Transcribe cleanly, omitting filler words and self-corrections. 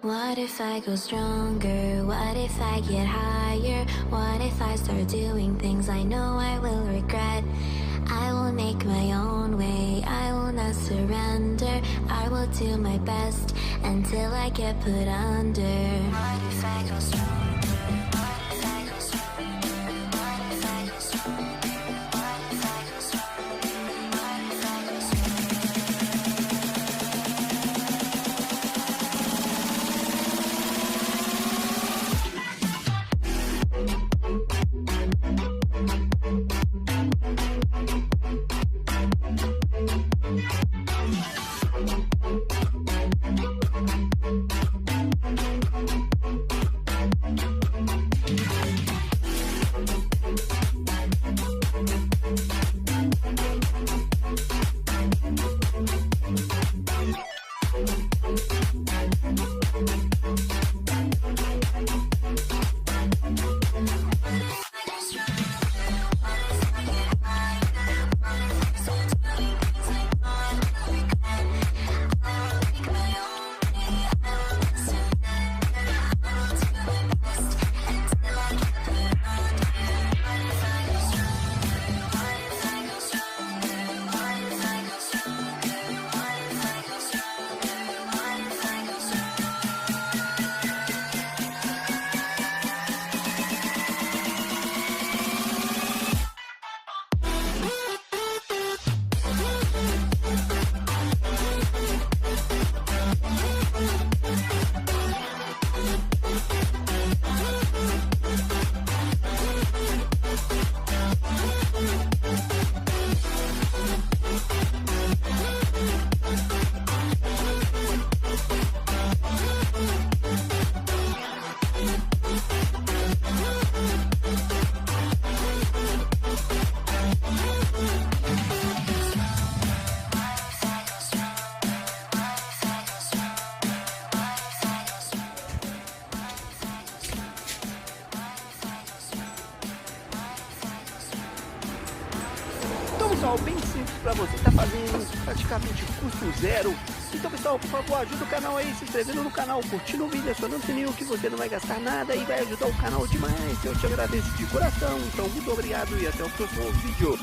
What if I go stronger? What if I get higher? What if I start doing things I know I will regret? I will make my own way, I will not surrender. I will do my best until I get put under. What if I go stronger? What if I go stronger? What if I go stronger? What if I go stronger? What if I go Então, pessoal, bem simples para você estar fazendo, praticamente custo zero. Então, pessoal, por favor, ajuda o canal aí, se inscrevendo no canal, curtindo o vídeo, acionando o sininho, que você não vai gastar nada e vai ajudar o canal demais. Eu te agradeço de coração. Então, muito obrigado e até o próximo vídeo.